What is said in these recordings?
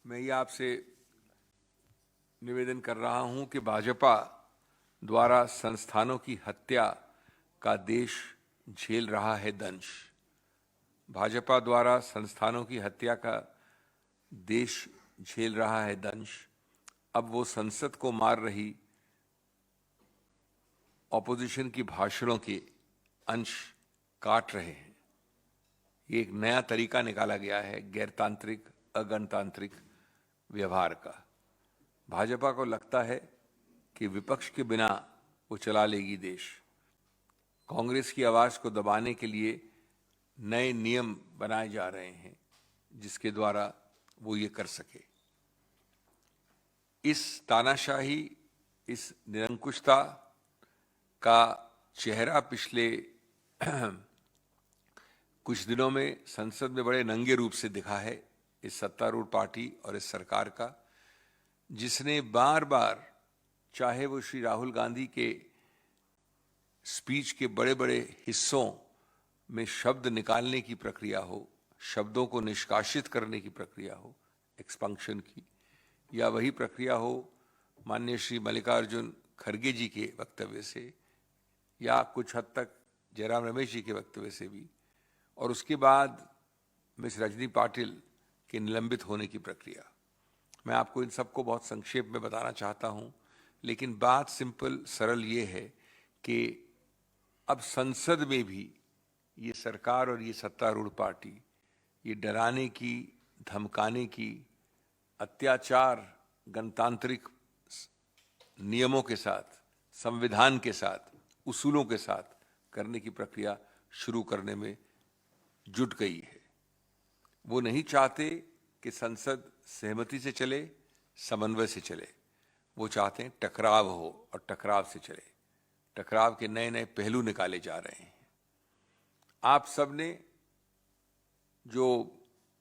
मैं ये आपसे निवेदन कर रहा हूं कि भाजपा द्वारा संस्थानों की हत्या का देश झेल रहा है दंश। भाजपा द्वारा संस्थानों की हत्या का देश झेल रहा है दंश। अब वो संसद को मार रही ऑपोजिशन की भाषणों के अंश काट रहे हैं। ये एक नया तरीका निकाला गया है गैरतांत्रिक अगणतांत्रिक व्यवहार का। भाजपा को लगता है कि विपक्ष के बिना वो चला लेगी देश। कांग्रेस की आवाज को दबाने के लिए नए नियम बनाए जा रहे हैं जिसके द्वारा वो ये कर सके। इस तानाशाही, इस निरंकुशता का चेहरा पिछले कुछ दिनों में संसद में बड़े नंगे रूप से दिखा है इस सत्तारूढ़ पार्टी और इस सरकार का, जिसने बार बार, चाहे वो श्री राहुल गांधी के स्पीच के बड़े बड़े हिस्सों में शब्द निकालने की प्रक्रिया हो, शब्दों को निष्कासित करने की प्रक्रिया हो एक्सपंक्शन की, या वही प्रक्रिया हो माननीय श्री मल्लिकार्जुन खड़गे जी के वक्तव्य से, या कुछ हद तक जयराम रमेश जी के वक्तव्य से भी, और उसके बाद मिस रजनी पाटिल के निलंबित होने की प्रक्रिया। मैं आपको इन सबको बहुत संक्षेप में बताना चाहता हूं, लेकिन बात सिंपल सरल ये है कि अब संसद में भी ये सरकार और ये सत्तारूढ़ पार्टी ये डराने की, धमकाने की, अत्याचार गणतांत्रिक नियमों के साथ, संविधान के साथ, उसूलों के साथ करने की प्रक्रिया शुरू करने में जुट गई है। वो नहीं चाहते कि संसद सहमति से चले, समन्वय से चले। वो चाहते हैं टकराव हो और टकराव से चले। टकराव के नए नए पहलू निकाले जा रहे हैं। आप सब ने जो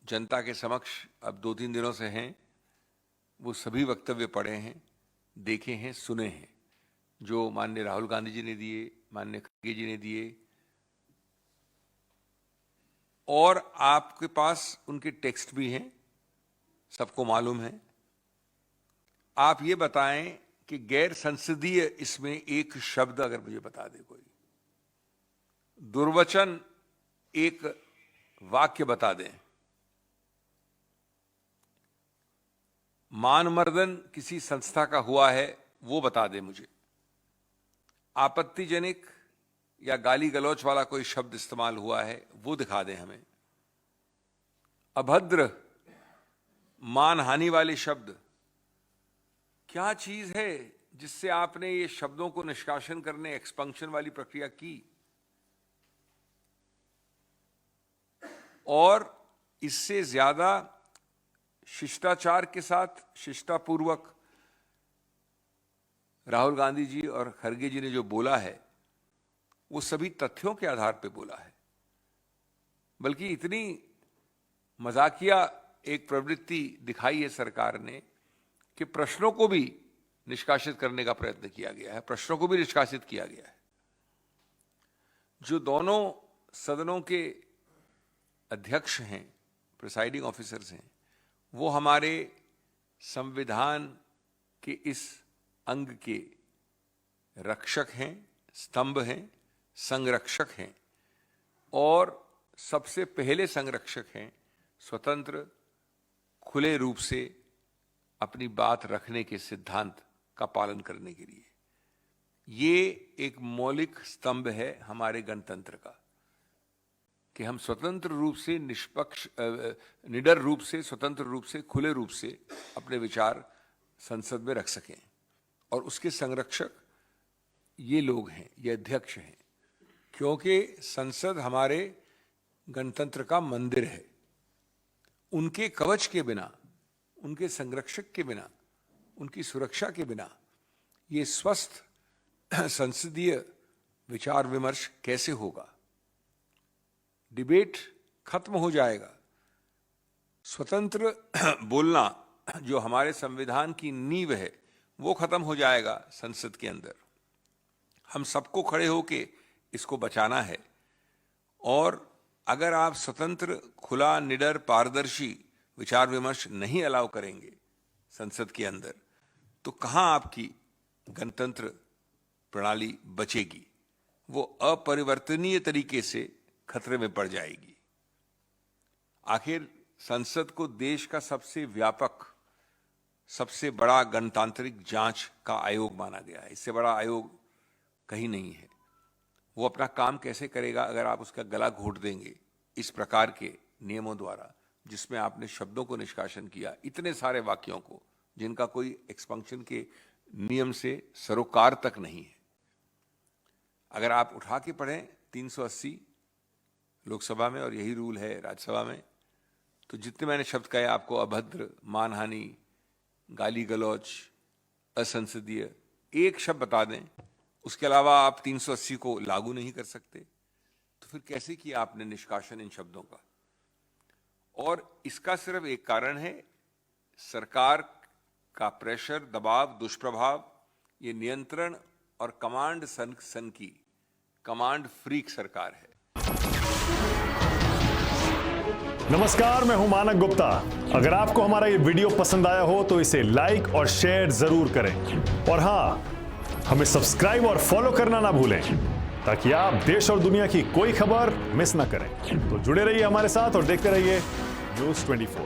जनता के समक्ष अब 2-3 दिनों से हैं, वो सभी वक्तव्य पढ़े हैं, देखे हैं, सुने हैं, जो माननीय राहुल गांधी जी ने दिए, माननीय खड़गे जी ने दिए, और आपके पास उनके टेक्स्ट भी हैं, सबको मालूम है। आप ये बताएं कि गैर संसदीय इसमें एक शब्द अगर मुझे बता दे कोई, दुर्वचन एक वाक्य बता दें, मानमर्दन किसी संस्था का हुआ है वो बता दे मुझे, आपत्तिजनक या गाली गलौच वाला कोई शब्द इस्तेमाल हुआ है वो दिखा दें हमें, अभद्र मानहानि वाले शब्द, क्या चीज है जिससे आपने ये शब्दों को निष्कासन करने, एक्सपंक्शन वाली प्रक्रिया की। और इससे ज्यादा शिष्टाचार के साथ, शिष्टापूर्वक राहुल गांधी जी और खड़गे जी ने जो बोला है वो सभी तथ्यों के आधार पर बोला है। बल्कि इतनी मजाकिया एक प्रवृत्ति दिखाई है सरकार ने कि प्रश्नों को भी निष्कासित करने का प्रयत्न किया गया है, प्रश्नों को भी निष्कासित किया गया है। जो दोनों सदनों के अध्यक्ष हैं, प्रिसाइडिंग ऑफिसर्स हैं, वो हमारे संविधान के इस अंग के रक्षक हैं, स्तंभ हैं, संरक्षक हैं, और सबसे पहले संरक्षक हैं स्वतंत्र, खुले रूप से अपनी बात रखने के सिद्धांत का पालन करने के लिए। ये एक मौलिक स्तंभ है हमारे गणतंत्र का कि हम स्वतंत्र रूप से, निष्पक्ष, निडर रूप से, स्वतंत्र रूप से, खुले रूप से अपने विचार संसद में रख सकें। और उसके संरक्षक ये लोग हैं, ये अध्यक्ष हैं, क्योंकि संसद हमारे गणतंत्र का मंदिर है। उनके कवच के बिना, उनके संरक्षक के बिना, उनकी सुरक्षा के बिना ये स्वस्थ संसदीय विचार विमर्श कैसे होगा। डिबेट खत्म हो जाएगा। स्वतंत्र बोलना जो हमारे संविधान की नींव है वो खत्म हो जाएगा संसद के अंदर। हम सबको खड़े होके इसको बचाना है। और अगर आप स्वतंत्र, खुला, निडर, पारदर्शी विचार विमर्श नहीं अलाउ करेंगे संसद के अंदर, तो कहां आपकी गणतंत्र प्रणाली बचेगी? वो अपरिवर्तनीय तरीके से खतरे में पड़ जाएगी। आखिर संसद को देश का सबसे व्यापक, सबसे बड़ा गणतांत्रिक जांच का आयोग माना गया है। इससे बड़ा आयोग कहीं नहीं है। वो अपना काम कैसे करेगा अगर आप उसका गला घोट देंगे इस प्रकार के नियमों द्वारा, जिसमें आपने शब्दों को निष्कासन किया, इतने सारे वाक्यों को जिनका कोई एक्सपंक्शन के नियम से सरोकार तक नहीं है। अगर आप उठा के पढ़ें 380 लोकसभा में और यही रूल है राज्यसभा में, तो जितने मैंने शब्द कहे आपको, अभद्र, मानहानि, गाली गलौच, असंसदीय, एक शब्द बता दें, उसके अलावा आप 380 को लागू नहीं कर सकते, तो फिर कैसे किया आपने निष्कासन इन शब्दों का? और इसका सिर्फ एक कारण है, सरकार का प्रेशर, दबाव, दुष्प्रभाव, ये नियंत्रण और कमांड सन की कमांड फ्रीक सरकार है। नमस्कार, मैं हूं मानक गुप्ता। अगर आपको हमारा ये वीडियो पसंद आया हो तो इसे लाइक और शेयर जरूर करें, और हां, हमें सब्सक्राइब और फॉलो करना ना भूलें ताकि आप देश और दुनिया की कोई खबर मिस ना करें। तो जुड़े रहिए हमारे साथ और देखते रहिए News 24।